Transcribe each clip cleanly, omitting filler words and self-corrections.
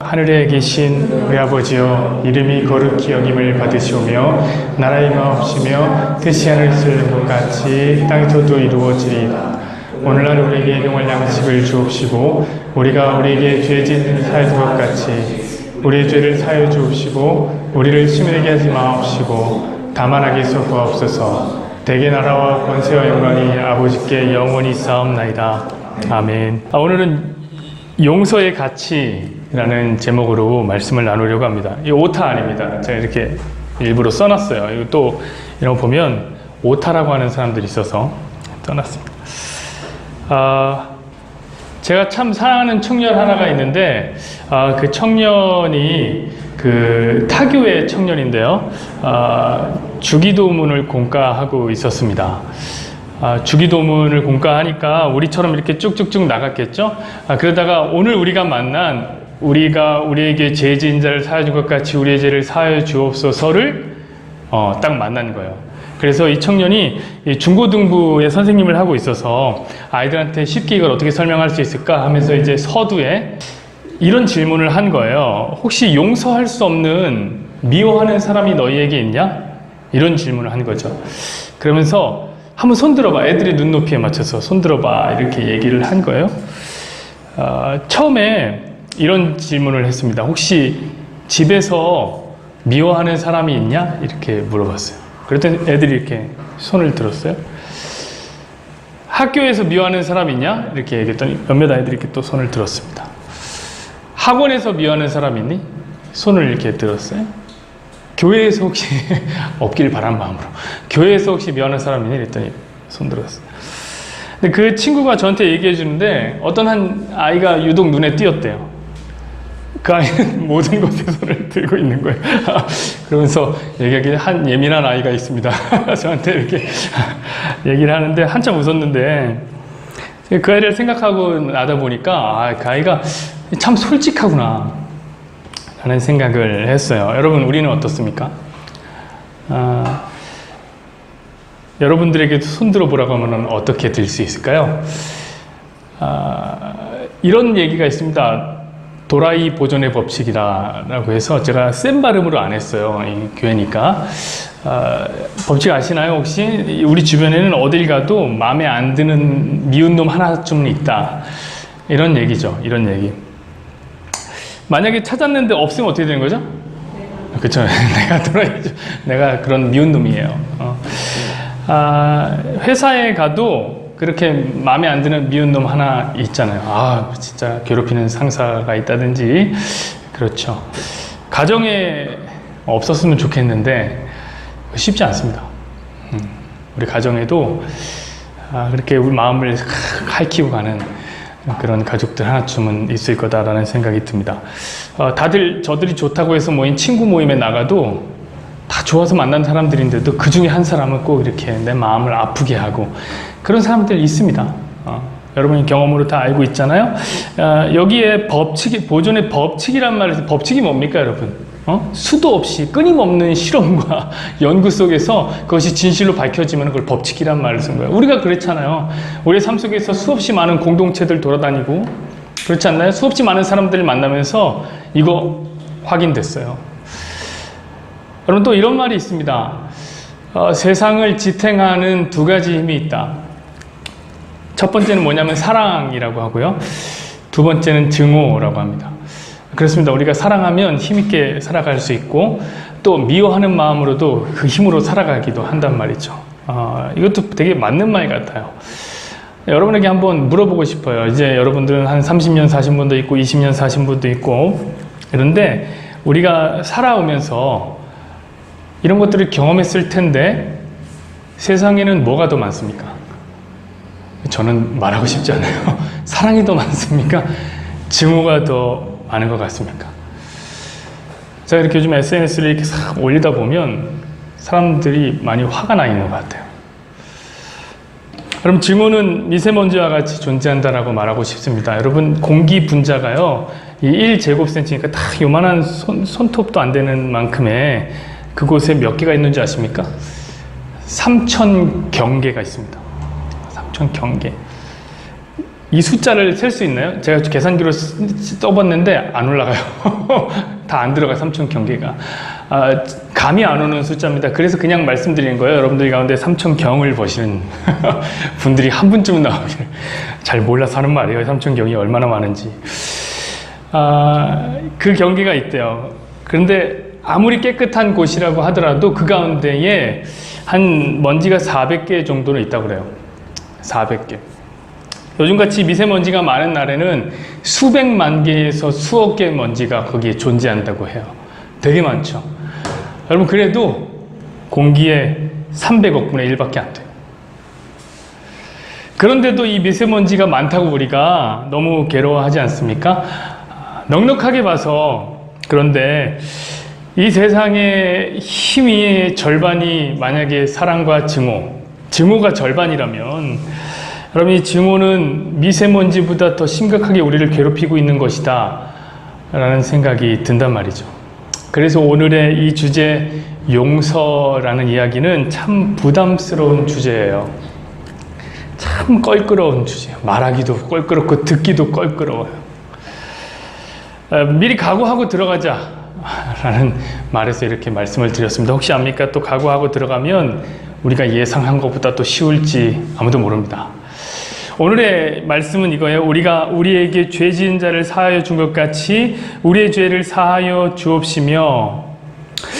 하늘에 계신 우리 아버지여, 이름이 거룩히 여김을 받으시오며 나라의 마옵시며 뜻이 하늘에서 이루어진 것 같이 땅에서도 이루어지리이다. 오늘날 우리에게 일용할 양식을 주옵시고 우리가 우리에게 죄 짓는 사여 줄 것 같이 우리의 죄를 사여 주옵시고 우리를 시험하게 하지 마옵시고 다만 악에서 구하옵소서. 대개 나라와 권세와 영광이 아버지께 영원히 있사옵나이다. 아멘. 오늘은 용서의 가치라는 제목으로 말씀을 나누려고 합니다. 이 오타 아닙니다. 제가 이렇게 일부러 써놨어요. 이거 또 이런 거 보면 오타라고 하는 사람들이 있어서 써놨습니다. 제가 참 사랑하는 청년 하나가 있는데 그 청년이 그 타교의 청년인데요. 주기도문을 공과하고 있었습니다. 주기도문을 공과하니까 우리처럼 이렇게 쭉쭉쭉 나갔겠죠. 그러다가 오늘 우리가 만난 우리가 우리에게 죄 지은 자를 사하여 준 것 같이 우리의 죄를 사하여 주옵소서를 딱 만난 거예요. 그래서 이 청년이 중고등부의 선생님을 하고 있어서 아이들한테 쉽게 이걸 어떻게 설명할 수 있을까 하면서 이제 서두에 이런 질문을 한 거예요. 혹시 용서할 수 없는 미워하는 사람이 너희에게 있냐? 이런 질문을 한 거죠. 그러면서 한번 손 들어봐. 애들이 눈높이에 맞춰서 손 들어봐. 이렇게 얘기를 한 거예요. 처음에 이런 질문을 했습니다. 혹시 집에서 미워하는 사람이 있냐? 이렇게 물어봤어요. 그랬더니 애들이 이렇게 손을 들었어요. 학교에서 미워하는 사람이 있냐? 이렇게 얘기했더니 몇몇 아이들이 이렇게 또 손을 들었습니다. 학원에서 미워하는 사람 있니? 손을 이렇게 들었어요. 교회에서 혹시 없길 바란 마음으로 교회에서 혹시 미워하는 사람 있니? 이랬더니 손 들었어요. 근데 그 친구가 저한테 얘기해 주는데 어떤 한 아이가 유독 눈에 띄었대요. 그 아이는 모든 것에 손을 들고 있는 거예요. 그러면서 얘기하기를 한 예민한 아이가 있습니다. 저한테 이렇게 얘기를 하는데 한참 웃었는데 그 아이를 생각하고 나다 보니까 그 아이가 참 솔직하구나 라는 생각을 했어요. 여러분, 우리는 어떻습니까? 여러분들에게도 손들어 보라고 하면 어떻게 들 수 있을까요? 이런 얘기가 있습니다. 도라이 보존의 법칙이라고 해서 제가 센 발음으로 안 했어요. 이 교회니까. 법칙 아시나요? 혹시? 우리 주변에는 어딜 가도 마음에 안 드는 미운 놈 하나쯤은 있다. 이런 얘기죠. 이런 얘기. 만약에 찾았는데 없으면 어떻게 되는 거죠? 그쵸. 내가 그런 미운 놈이에요. 회사에 가도 그렇게 마음에 안 드는 미운 놈 하나 있잖아요. 진짜 괴롭히는 상사가 있다든지. 그렇죠. 가정에 없었으면 좋겠는데 쉽지 않습니다. 우리 가정에도 그렇게 우리 마음을 핥히고 가는 그런 가족들 하나쯤은 있을 거다라는 생각이 듭니다. 다들 저들이 좋다고 해서 모인 친구 모임에 나가도 다 좋아서 만난 사람들인데도 그 중에 한 사람은 꼭 이렇게 내 마음을 아프게 하고 그런 사람들 있습니다. 여러분이 경험으로 다 알고 있잖아요. 여기에 보존의 법칙이란 말에서 법칙이 뭡니까, 여러분? 수도 없이 끊임없는 실험과 연구 속에서 그것이 진실로 밝혀지면 그걸 법칙이란 말을 쓴 거예요. 우리가 그랬잖아요. 우리의 삶 속에서 수없이 많은 공동체들 돌아다니고 그렇지 않나요? 수없이 많은 사람들을 만나면서 이거 확인됐어요. 여러분, 또 이런 말이 있습니다. 세상을 지탱하는 두 가지 힘이 있다. 첫 번째는 뭐냐면 사랑이라고 하고요. 두 번째는 증오라고 합니다. 그렇습니다. 우리가 사랑하면 힘있게 살아갈 수 있고 또 미워하는 마음으로도 그 힘으로 살아가기도 한단 말이죠. 이것도 되게 맞는 말 같아요. 여러분에게 한번 물어보고 싶어요. 이제 여러분들은 한 30년 사신 분도 있고 20년 사신 분도 있고 그런데 우리가 살아오면서 이런 것들을 경험했을 텐데 세상에는 뭐가 더 많습니까? 저는 말하고 싶지 않아요. 사랑이 더 많습니까? 증오가 더 많은 것 같습니까? 제가 이렇게 요즘 SNS를 이렇게 싹 올리다 보면 사람들이 많이 화가 나 있는 것 같아요. 여러분, 증오는 미세먼지와 같이 존재한다라고 말하고 싶습니다. 여러분, 공기 분자가요, 이 1제곱센티니까 딱 요만한 손톱도 안 되는 만큼의 그곳에 몇 개가 있는지 아십니까? 3,000경계가 있습니다. 3,000경계. 이 숫자를 셀 수 있나요? 제가 계산기로 떠봤는데 안 올라가요. 다 안 들어가요. 3천 경계가. 감이 안 오는 숫자입니다. 그래서 그냥 말씀드리는 거예요. 여러분들 가운데 3천 경을 버시는 분들이 한 분쯤은 나오기를. 잘 몰라서 하는 말이에요. 3천 경이 얼마나 많은지. 그 경계가 있대요. 그런데 아무리 깨끗한 곳이라고 하더라도 그 가운데에 한 먼지가 400개 정도는 있다고 그래요. 400개. 요즘같이 미세먼지가 많은 날에는 수백만 개에서 수억 개의 먼지가 거기에 존재한다고 해요. 되게 많죠. 여러분, 그래도 공기의 300억 분의 1밖에 안 돼요. 그런데도 이 미세먼지가 많다고 우리가 너무 괴로워하지 않습니까? 넉넉하게 봐서. 그런데 이 세상의 힘의 절반이 만약에 사랑과 증오가 절반이라면, 여러분, 이 증오는 미세먼지보다 더 심각하게 우리를 괴롭히고 있는 것이다 라는 생각이 든단 말이죠. 그래서 오늘의 이 주제, 용서라는 이야기는 참 부담스러운 주제예요. 참 껄끄러운 주제예요. 말하기도 껄끄럽고 듣기도 껄끄러워요. 미리 각오하고 들어가자 라는 말에서 이렇게 말씀을 드렸습니다. 혹시 압니까? 또 각오하고 들어가면 우리가 예상한 것보다 또 쉬울지 아무도 모릅니다. 오늘의 말씀은 이거예요. 우리가 우리에게 죄 지은 자를 사하여 준 것 같이 우리의 죄를 사하여 주옵시며.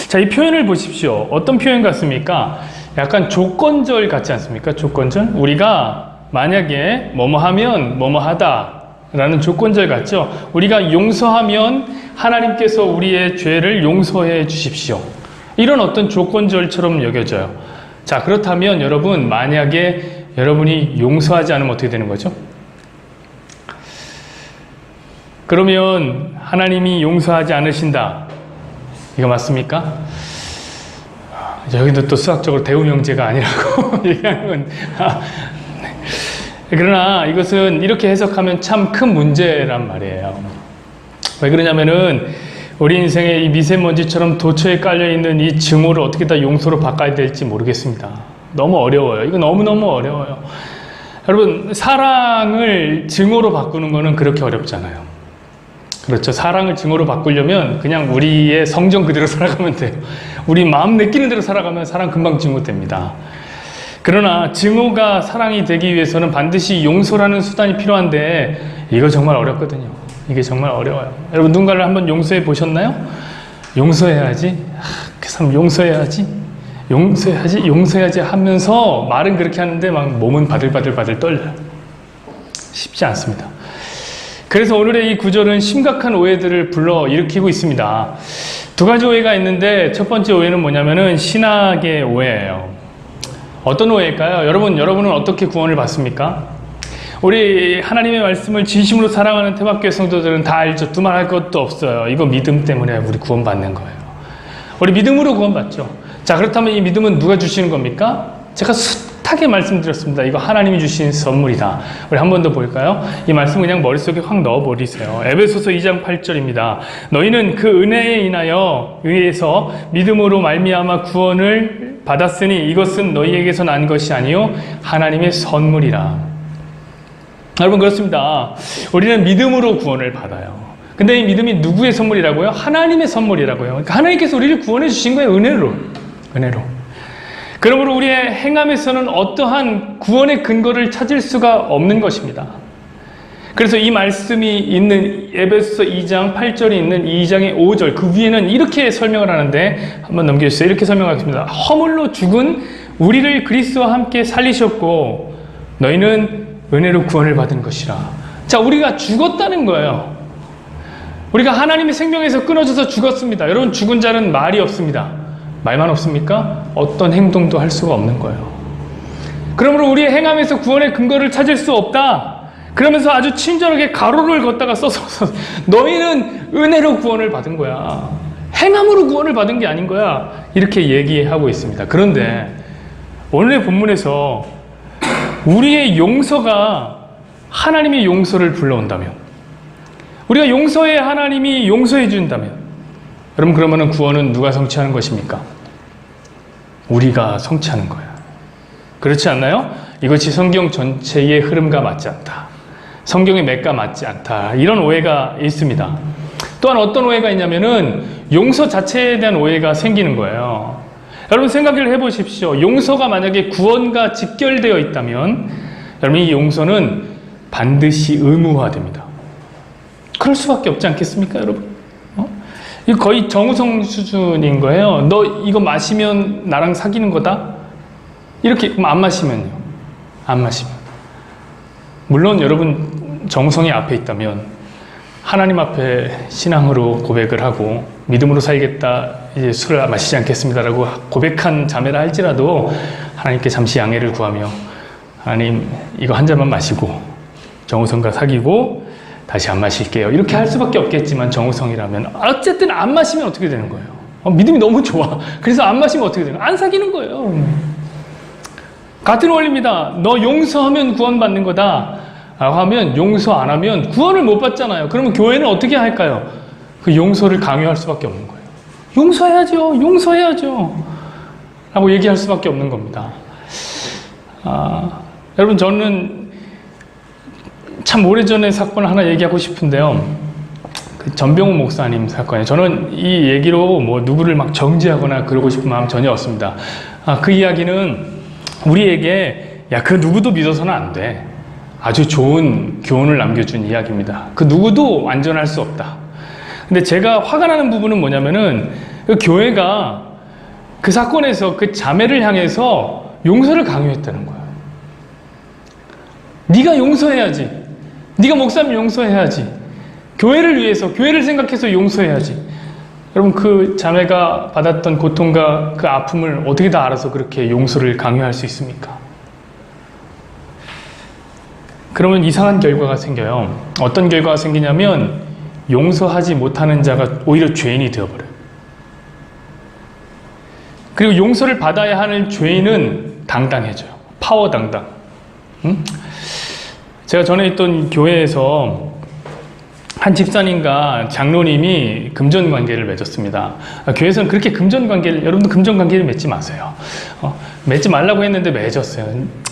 자, 이 표현을 보십시오. 어떤 표현 같습니까? 약간 조건절 같지 않습니까? 조건절? 우리가 만약에 뭐뭐 하면 뭐뭐 하다 라는 조건절 같죠? 우리가 용서하면 하나님께서 우리의 죄를 용서해 주십시오. 이런 어떤 조건절처럼 여겨져요. 자, 그렇다면 여러분, 만약에 여러분이 용서하지 않으면 어떻게 되는 거죠? 그러면 하나님이 용서하지 않으신다. 이거 맞습니까? 여기도 또 수학적으로 대우명제가 아니라고 얘기하는 건. 그러나 이것은 이렇게 해석하면 참 큰 문제란 말이에요. 왜 그러냐면은 우리 인생에 이 미세먼지처럼 도처에 깔려있는 이 증오를 어떻게 다 용서로 바꿔야 될지 모르겠습니다. 너무 어려워요. 이거 너무너무 어려워요. 여러분, 사랑을 증오로 바꾸는 거는 그렇게 어렵잖아요. 그렇죠. 사랑을 증오로 바꾸려면 그냥 우리의 성정 그대로 살아가면 돼요. 우리 마음 느끼는 대로 살아가면 사랑 금방 증오됩니다. 그러나 증오가 사랑이 되기 위해서는 반드시 용서라는 수단이 필요한데 이거 정말 어렵거든요. 이게 정말 어려워요. 여러분, 누군가를 한번 용서해 보셨나요? 용서해야지. 그 사람 용서해야지 하면서 말은 그렇게 하는데 막 몸은 바들바들 떨려요. 쉽지 않습니다. 그래서 오늘의 이 구절은 심각한 오해들을 불러일으키고 있습니다. 두 가지 오해가 있는데 첫 번째 오해는 뭐냐면은 신학의 오해예요. 어떤 오해일까요? 여러분은 어떻게 구원을 받습니까? 우리 하나님의 말씀을 진심으로 사랑하는 태박교회 성도들은 다 알죠. 두말할 것도 없어요. 이거 믿음 때문에 우리 구원받는 거예요. 우리 믿음으로 구원받죠. 자, 그렇다면 이 믿음은 누가 주시는 겁니까? 제가 숱하게 말씀드렸습니다. 이거 하나님이 주신 선물이다. 우리 한 번 더 볼까요? 이 말씀 그냥 머릿속에 확 넣어버리세요. 에베소서 2장 8절입니다. 너희는 그 은혜에 인하여 의에서 믿음으로 말미암아 구원을 받았으니 이것은 너희에게서 난 것이 아니요 하나님의 선물이라. 여러분, 그렇습니다. 우리는 믿음으로 구원을 받아요. 근데 이 믿음이 누구의 선물이라고요? 하나님의 선물이라고요. 그러니까 하나님께서 우리를 구원해 주신 거예요. 은혜로. 그러므로 우리의 행함에서는 어떠한 구원의 근거를 찾을 수가 없는 것입니다. 그래서 이 말씀이 있는 에베소서 2장 8절에 있는 2장의 5절 그 위에는 이렇게 설명을 하는데 한번 넘겨주세요. 이렇게 설명하겠습니다. 허물로 죽은 우리를 그리스도와 함께 살리셨고 너희는 은혜로 구원을 받은 것이라. 자, 우리가 죽었다는 거예요. 우리가 하나님의 생명에서 끊어져서 죽었습니다. 여러분, 죽은 자는 말이 없습니다. 말만 없습니까? 어떤 행동도 할 수가 없는 거예요. 그러므로 우리의 행함에서 구원의 근거를 찾을 수 없다. 그러면서 아주 친절하게 가로를 걷다가 써서 너희는 은혜로 구원을 받은 거야. 행함으로 구원을 받은 게 아닌 거야. 이렇게 얘기하고 있습니다. 그런데 오늘의 본문에서 우리의 용서가 하나님의 용서를 불러온다면, 우리가 용서해 하나님이 용서해 준다면, 여러분, 그러면 구원은 누가 성취하는 것입니까? 우리가 성취하는 거예요. 그렇지 않나요? 이것이 성경 전체의 흐름과 맞지 않다. 성경의 맥과 맞지 않다. 이런 오해가 있습니다. 또한 어떤 오해가 있냐면은 용서 자체에 대한 오해가 생기는 거예요. 여러분 생각을 해보십시오. 용서가 만약에 구원과 직결되어 있다면 여러분 이 용서는 반드시 의무화됩니다. 그럴 수밖에 없지 않겠습니까, 여러분? 이거 거의 정우성 수준인 거예요. 너 이거 마시면 나랑 사귀는 거다? 이렇게 그럼 안 마시면요. 안 마시면. 물론 여러분 정우성이 앞에 있다면 하나님 앞에 신앙으로 고백을 하고 믿음으로 살겠다, 이제 술을 마시지 않겠습니다라고 고백한 자매라 할지라도 하나님께 잠시 양해를 구하며 하나님 이거 한 잔만 마시고 정우성과 사귀고 다시 안 마실게요. 이렇게 할 수밖에 없겠지만 정우성이라면 어쨌든 안 마시면 어떻게 되는 거예요? 믿음이 너무 좋아. 그래서 안 마시면 어떻게 되는 거예요? 안 사귀는 거예요. 같은 원리입니다. 너 용서하면 구원받는 거다 라고 하면 용서 안 하면 구원을 못 받잖아요. 그러면 교회는 어떻게 할까요? 그 용서를 강요할 수밖에 없는 거예요. 용서해야죠. 용서해야죠. 라고 얘기할 수밖에 없는 겁니다. 여러분 저는 참 오래전의 사건을 하나 얘기하고 싶은데요. 그 전병훈 목사님 사건이에요. 저는 이 얘기로 뭐 누구를 막 정죄하거나 그러고 싶은 마음 전혀 없습니다. 그 이야기는 우리에게 야, 그 누구도 믿어서는 안 돼. 아주 좋은 교훈을 남겨준 이야기입니다. 그 누구도 완전할 수 없다. 근데 제가 화가 나는 부분은 뭐냐면은 그 교회가 그 사건에서 그 자매를 향해서 용서를 강요했다는 거예요. 네가 용서해야지. 네가 목사님 용서해야지. 교회를 위해서, 교회를 생각해서 용서해야지. 여러분 그 자매가 받았던 고통과 그 아픔을 어떻게 다 알아서 그렇게 용서를 강요할 수 있습니까? 그러면 이상한 결과가 생겨요. 어떤 결과가 생기냐면 용서하지 못하는 자가 오히려 죄인이 되어버려요. 그리고 용서를 받아야 하는 죄인은 당당해져요. 파워 당당. 제가 전에 있던 교회에서 한 집사님과 장로님이 금전관계를 맺었습니다. 교회에서는 그렇게 금전관계를, 여러분도 금전관계를 맺지 마세요. 맺지 말라고 했는데 맺었어요.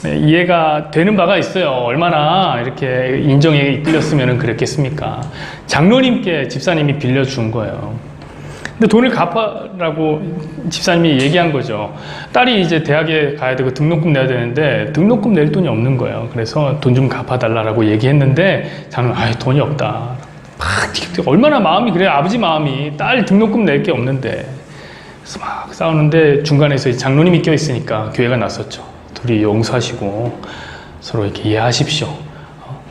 이해가 되는 바가 있어요. 얼마나 이렇게 인정에 이끌렸으면 그랬겠습니까? 장로님께 집사님이 빌려준 거예요. 근데 돈을 갚아라고 집사님이 얘기한 거죠. 딸이 이제 대학에 가야 되고 등록금 내야 되는데 등록금 낼 돈이 없는 거예요. 그래서 돈 좀 갚아달라고 얘기했는데 저는 돈이 없다. 얼마나 마음이 그래요. 아버지 마음이 딸 등록금 낼 게 없는데. 그래서 막 싸우는데 중간에서 장로님이 껴있으니까 교회가 나섰죠. 둘이 용서하시고 서로 이렇게 이해하십시오.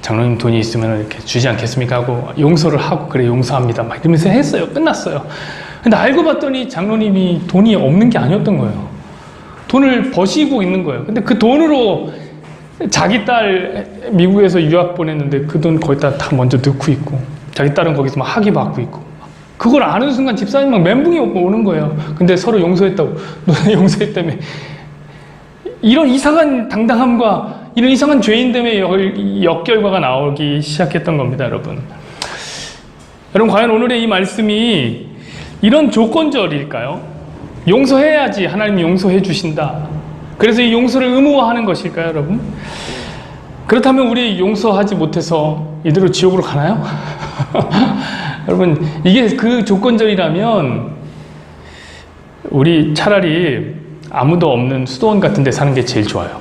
장로님 돈이 있으면 이렇게 주지 않겠습니까? 하고 용서를 하고 그래 용서합니다. 막 이러면서 했어요. 끝났어요. 근데 알고 봤더니 장로님이 돈이 없는 게 아니었던 거예요. 돈을 버시고 있는 거예요. 근데 그 돈으로 자기 딸 미국에서 유학 보냈는데 그 돈 거기다 다 먼저 넣고 있고 자기 딸은 거기서 막 학위 받고 있고 그걸 아는 순간 집사님 막 멘붕이 오는 거예요. 근데 서로 용서했다고 너네 용서했다며 이런 이상한 당당함과 이런 이상한 죄인 때문에 역결과가 나오기 시작했던 겁니다, 여러분. 여러분 과연 오늘의 이 말씀이 이런 조건절일까요? 용서해야지 하나님이 용서해 주신다. 그래서 이 용서를 의무화하는 것일까요, 여러분? 그렇다면 우리 용서하지 못해서 이대로 지옥으로 가나요? 여러분 이게 그 조건절이라면 우리 차라리 아무도 없는 수도원 같은 데 사는 게 제일 좋아요.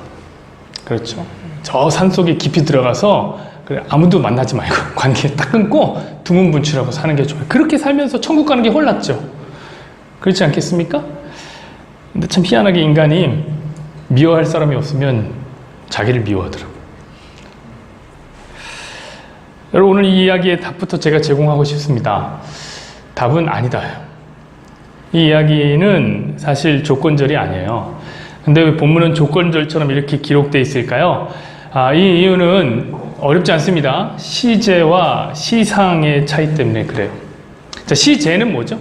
그렇죠. 저 산속에 깊이 들어가서 그래, 아무도 만나지 말고 관계 딱 끊고 두문분출하고 사는 게 좋아요. 그렇게 살면서 천국 가는 게 훨 낫죠. 그렇지 않겠습니까? 근데 참 희한하게 인간이 미워할 사람이 없으면 자기를 미워하더라고요. 여러분 오늘 이 이야기의 답부터 제가 제공하고 싶습니다. 답은 아니다. 이 이야기는 사실 조건절이 아니에요. 근데 왜 본문은 조건절처럼 이렇게 기록되어 있을까요? 이 이유는 어렵지 않습니다. 시제와 시상의 차이 때문에 그래요. 자, 시제는 뭐죠?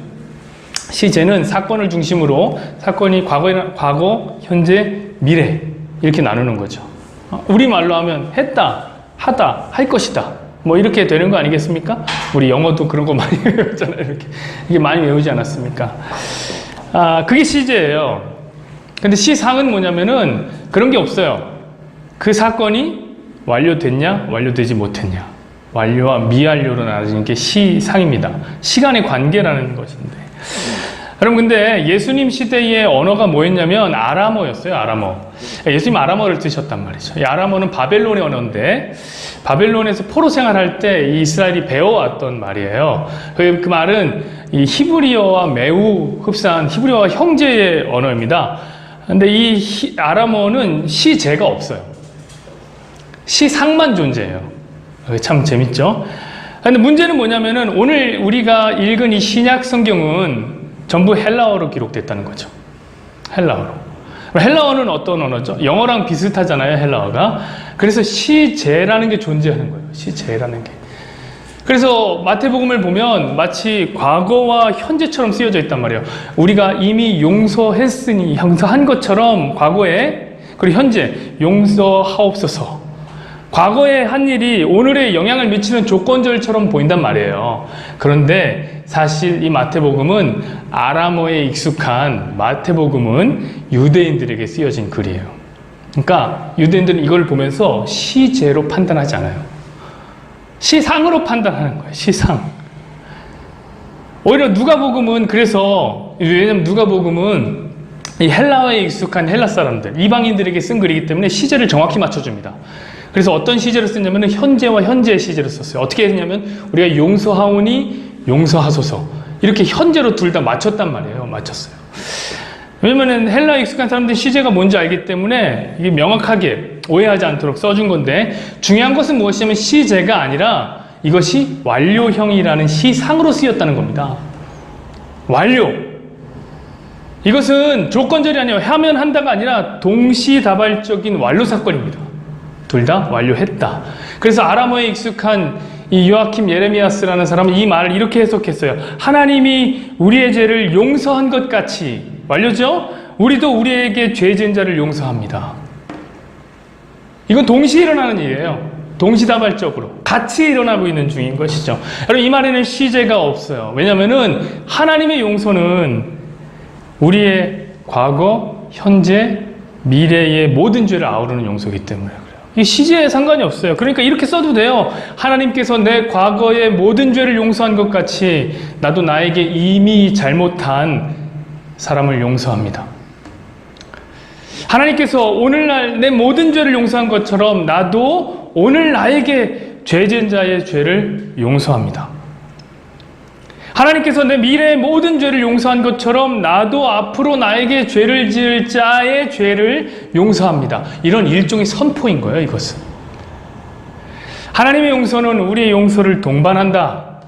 시제는 사건을 중심으로 사건이 과거, 현재, 미래 이렇게 나누는 거죠. 우리말로 하면 했다, 하다, 할 것이다 뭐 이렇게 되는 거 아니겠습니까? 우리 영어도 그런 거 많이 외웠잖아요. 이렇게. 이게 많이 외우지 않았습니까? 그게 시제예요. 근데 시상은 뭐냐면은 그런 게 없어요. 그 사건이 완료됐냐, 완료되지 못했냐. 완료와 미완료로 나눠지는 게 시상입니다. 시간의 관계라는 것인데. 여러분, 근데 예수님 시대의 언어가 뭐였냐면 아람어였어요. 아람어. 예수님 아람어를 쓰셨단 말이죠. 이 아람어는 바벨론의 언어인데, 바벨론에서 포로 생활할 때 이스라엘이 배워왔던 말이에요. 그 말은 이 히브리어와 매우 흡사한 히브리어와 형제의 언어입니다. 근데 이 아람어는 시제가 없어요. 시상만 존재해요. 참 재밌죠? 근데 문제는 뭐냐면은 오늘 우리가 읽은 이 신약 성경은 전부 헬라어로 기록됐다는 거죠. 헬라어로. 헬라어는 어떤 언어죠? 영어랑 비슷하잖아요, 헬라어가. 그래서 시제라는 게 존재하는 거예요. 시제라는 게. 그래서 마태복음을 보면 마치 과거와 현재처럼 쓰여져 있단 말이에요. 우리가 이미 용서한 것처럼 과거에, 그리고 현재 용서하옵소서. 과거에 한 일이 오늘에 영향을 미치는 조건절처럼 보인단 말이에요. 그런데 사실 이 마태복음은 아람어에 익숙한 마태복음은 유대인들에게 쓰여진 글이에요. 그러니까 유대인들은 이걸 보면서 시제로 판단하지 않아요. 시상으로 판단하는 거예요. 시상. 오히려 누가복음은 그래서, 왜냐면 누가복음은 이 헬라어에 익숙한 헬라 사람들, 이방인들에게 쓴 글이기 때문에 시제를 정확히 맞춰줍니다. 그래서 어떤 시제를 쓰냐면 현재와 현재의 시제를 썼어요. 어떻게 했냐면 우리가 용서하오니 용서하소서, 이렇게 현재로 둘 다 맞췄단 말이에요. 맞췄어요. 왜냐면 헬라에 익숙한 사람들이 시제가 뭔지 알기 때문에 이게 명확하게 오해하지 않도록 써준 건데, 중요한 것은 무엇이냐면 시제가 아니라 이것이 완료형이라는 시상으로 쓰였다는 겁니다. 완료. 이것은 조건절이 아니에요. 하면 한다가 아니라 동시다발적인 완료 사건입니다. 둘 다 완료했다. 그래서 아람어에 익숙한 이 요아킴 예레미야스라는 사람은 이 말을 이렇게 해석했어요. 하나님이 우리의 죄를 용서한 것 같이, 완료죠? 우리도 우리에게 죄 지은 자를 용서합니다. 이건 동시에 일어나는 일이에요. 동시다발적으로 같이 일어나고 있는 중인 것이죠. 여러분, 이 말에는 시제가 없어요. 왜냐하면은 하나님의 용서는 우리의 과거, 현재, 미래의 모든 죄를 아우르는 용서이기 때문에 그래요. 이 시제에 상관이 없어요. 그러니까 이렇게 써도 돼요. 하나님께서 내 과거의 모든 죄를 용서한 것 같이 나도 나에게 이미 잘못한 사람을 용서합니다. 하나님께서 오늘날 내 모든 죄를 용서한 것처럼 나도 오늘 나에게 죄 지은 자의 죄를 용서합니다. 하나님께서 내 미래의 모든 죄를 용서한 것처럼 나도 앞으로 나에게 죄를 지을 자의 죄를 용서합니다. 이런 일종의 선포인 거예요, 이것은. 하나님의 용서는 우리의 용서를 동반한다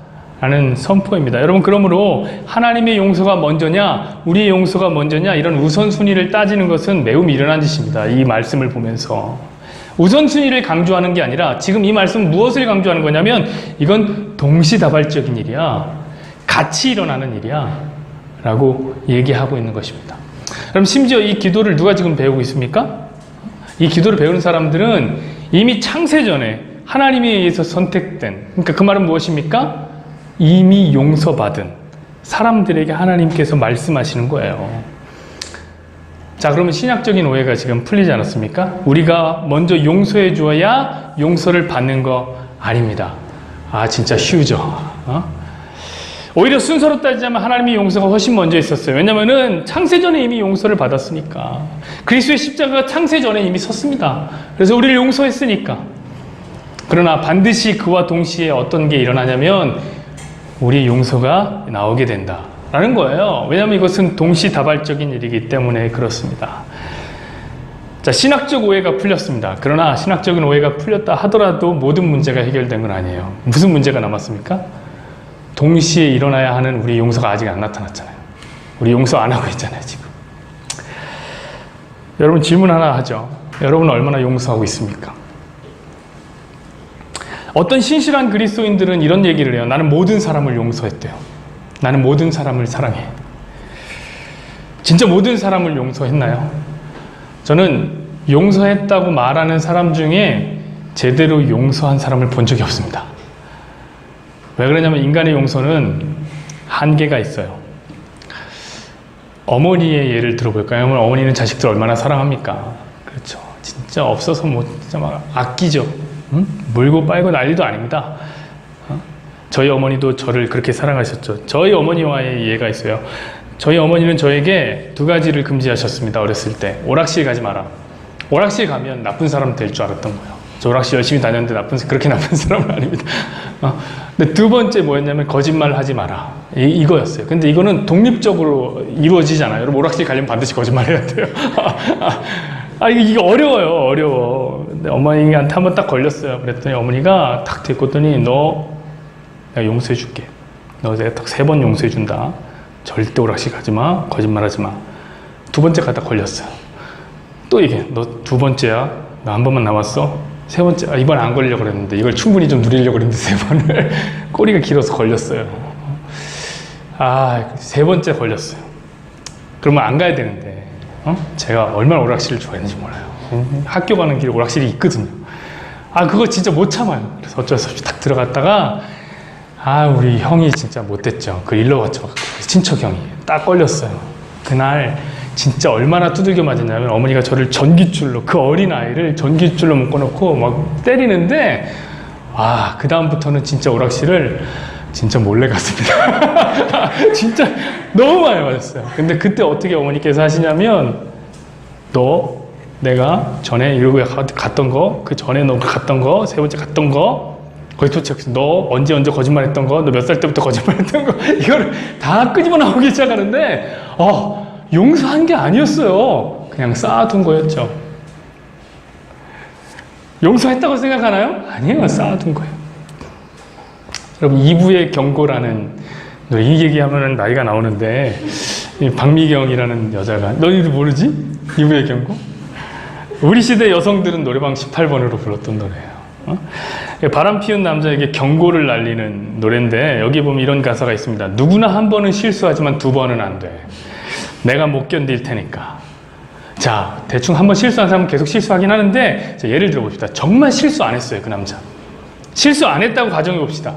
라는 선포입니다. 여러분, 그러므로 하나님의 용서가 먼저냐, 우리의 용서가 먼저냐, 이런 우선순위를 따지는 것은 매우 미련한 짓입니다. 이 말씀을 보면서. 우선순위를 강조하는 게 아니라 지금 이 말씀은 무엇을 강조하는 거냐면 이건 동시다발적인 일이야. 같이 일어나는 일이야 라고 얘기하고 있는 것입니다. 그럼 심지어 이 기도를 누가 지금 배우고 있습니까? 이 기도를 배우는 사람들은 이미 창세전에 하나님에 의해서 선택된, 그러니까 그 말은 무엇입니까? 이미 용서받은 사람들에게 하나님께서 말씀하시는 거예요. 자, 그러면 신약적인 오해가 지금 풀리지 않았습니까? 우리가 먼저 용서해 주어야 용서를 받는 거 아닙니다. 아, 진짜 쉬우죠. 오히려 순서로 따지자면 하나님의 용서가 훨씬 먼저 있었어요. 왜냐면은 창세전에 이미 용서를 받았으니까. 그리스도의 십자가가 창세전에 이미 섰습니다. 그래서 우리를 용서했으니까. 그러나 반드시 그와 동시에 어떤 게 일어나냐면 우리의 용서가 나오게 된다라는 거예요. 왜냐하면 이것은 동시다발적인 일이기 때문에 그렇습니다. 자, 신학적 오해가 풀렸습니다. 그러나 신학적인 오해가 풀렸다 하더라도 모든 문제가 해결된 건 아니에요. 무슨 문제가 남았습니까? 동시에 일어나야 하는 우리 용서가 아직 안 나타났잖아요. 우리 용서 안 하고 있잖아요, 지금. 여러분, 질문 하나 하죠. 여러분은 얼마나 용서하고 있습니까? 어떤 신실한 그리스도인들은 이런 얘기를 해요. 나는 모든 사람을 용서했대요. 나는 모든 사람을 사랑해. 진짜 모든 사람을 용서했나요? 저는 용서했다고 말하는 사람 중에 제대로 용서한 사람을 본 적이 없습니다. 왜 그러냐면 인간의 용서는 한계가 있어요. 어머니의 예를 들어볼까요? 어머니는 자식들 얼마나 사랑합니까? 그렇죠. 진짜 없어서 뭐 진짜 막 아끼죠. 물고 빨고 난리도 아닙니다. 저희 어머니도 저를 그렇게 사랑하셨죠. 저희 어머니와의 예가 있어요. 저희 어머니는 저에게 두 가지를 금지하셨습니다. 어렸을 때. 오락실 가지 마라. 오락실 가면 나쁜 사람 될 줄 알았던 거예요. 저 오락실 열심히 다녔는데 그렇게 나쁜 사람은 아닙니다. 근데 두 번째 뭐였냐면 거짓말 하지 마라. 이거였어요. 근데 이거는 독립적으로 이루어지잖아요. 여러분 오락실 가려면 반드시 거짓말 해야 돼요. 이게 어려워요. 어려워. 근데 어머니한테 한번 딱 걸렸어요. 그랬더니 어머니가 탁 데리고더니 너 내가 용서해 줄게. 너 내가 딱 3번 용서해 준다. 절대 오락실 가지 마. 거짓말 하지 마. 두 번째 가다 걸렸어요. 또 이게 너 두 번째야. 너 한 번만 남았어. 세 번째, 이번 안 걸리려고 그랬는데 이걸 충분히 좀 누리려고 그랬는데 3번을 꼬리가 길어서 걸렸어요. 세 번째 걸렸어요. 그러면 안 가야 되는데 제가 얼마나 오락실을 좋아했는지 몰라요. 학교 가는 길에 오락실이 있거든요. 그거 진짜 못 참아요. 그래서 어쩔 수 없이 딱 들어갔다가 우리 형이 진짜 못됐죠. 그 일러 갖춰 친척 형이 딱 걸렸어요. 그날 진짜 얼마나 두들겨 맞았냐면 어머니가 저를 전깃줄로, 그 어린 아이를 전깃줄로 묶어놓고 막 때리는데 그 다음부터는 진짜 오락실을 진짜 몰래 갔습니다. 진짜 너무 많이 맞았어요. 근데 그때 어떻게 어머니께서 하시냐면 너 내가 전에 이러고 갔던 거, 그 전에 너 갔던 거, 세 번째 갔던 거 거기 도착해서 너 언제 거짓말했던 거, 너 몇 살 때부터 거짓말했던 거 이거를 다 끄집어 나오기 시작하는데 용서한 게 아니었어요. 그냥 쌓아둔 거였죠. 용서했다고 생각하나요? 아니에요. 쌓아둔 거예요. 여러분 2부의 경고라는 노래, 이 얘기하면 나이가 나오는데 박미경이라는 여자가, 너희들 모르지? 2부의 경고? 우리 시대 여성들은 노래방 18번으로 불렀던 노래예요. 바람 피운 남자에게 경고를 날리는 노래인데 여기 보면 이런 가사가 있습니다. 누구나 한 번은 실수하지만 2번은 안 돼. 내가 못 견딜 테니까. 자, 대충 한 번 실수한 사람은 계속 실수하긴 하는데 예를 들어 봅시다. 정말 실수 안 했어요. 그 남자. 실수 안 했다고 가정해 봅시다.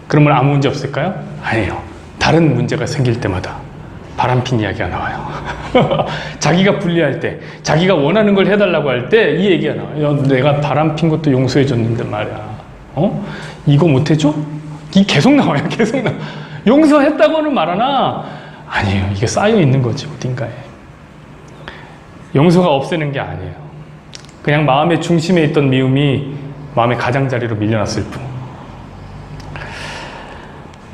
그러면 아무 문제 없을까요? 아니에요. 다른 문제가 생길 때마다 바람핀 이야기가 나와요. 자기가 불리할 때, 자기가 원하는 걸 해달라고 할 때 이 얘기가 나와요. 내가 바람핀 것도 용서해 줬는데 말이야. 이거 못 해줘? 이 계속 나와요. 계속 나와. 용서했다고는 말하나? 아니에요. 이게 쌓여 있는 거지, 어딘가에. 용서가 없애는 게 아니에요. 그냥 마음의 중심에 있던 미움이 마음의 가장자리로 밀려났을 뿐.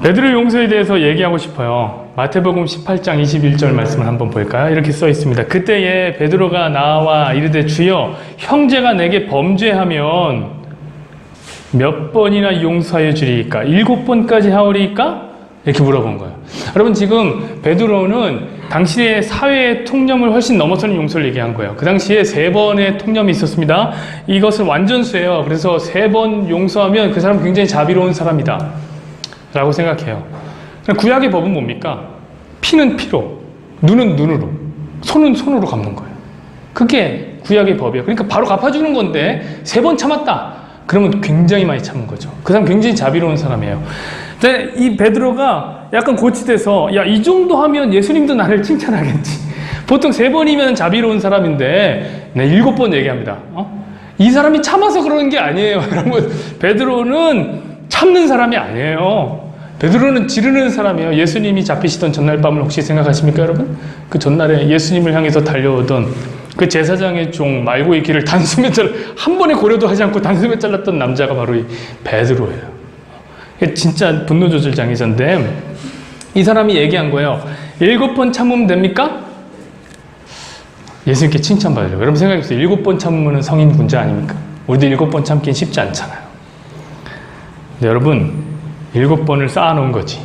베드로의 용서에 대해서 얘기하고 싶어요. 마태복음 18장 21절 말씀을 한번 볼까요? 이렇게 써 있습니다. 그때에 베드로가 나와 이르되 주여 형제가 내게 범죄하면 몇 번이나 용서하여 주리이까? 7번까지 하오리이까? 이렇게 물어본 거예요. 여러분 지금 베드로는 당시의 사회의 통념을 훨씬 넘어서는 용서를 얘기한 거예요. 그 당시에 3번의 통념이 있었습니다. 이것은 완전수예요. 그래서 3번 용서하면 그 사람 굉장히 자비로운 사람이다 라고 생각해요. 구약의 법은 뭡니까? 피는 피로, 눈은 눈으로, 손은 손으로 갚는 거예요. 그게 구약의 법이에요. 그러니까 바로 갚아주는 건데 3번 참았다 그러면 굉장히 많이 참은 거죠. 그 사람 굉장히 자비로운 사람이에요. 근데 이 베드로가 약간 고치돼서 이 정도 하면 예수님도 나를 칭찬하겠지. 보통 3번이면 자비로운 사람인데 7번 얘기합니다. 이 사람이 참아서 그러는 게 아니에요. 여러분 베드로는 참는 사람이 아니에요. 베드로는 지르는 사람이에요. 예수님이 잡히시던 전날 밤을 혹시 생각하십니까 여러분? 그 전날에 예수님을 향해서 달려오던 그 제사장의 종 말고의 길을 단숨에 한 번에 고려도 하지 않고 단숨에 잘랐던 남자가 바로 이 베드로예요. 진짜 분노 조절 장애자인데 이 사람이 얘기한 거예요. 7번 참으면 됩니까? 예수님께 칭찬받으려고. 여러분 생각해보세요. 7번 참으면 성인 군자 아닙니까? 우리도 7번 참긴 쉽지 않잖아요. 근데 여러분 7번을 쌓아놓은 거지.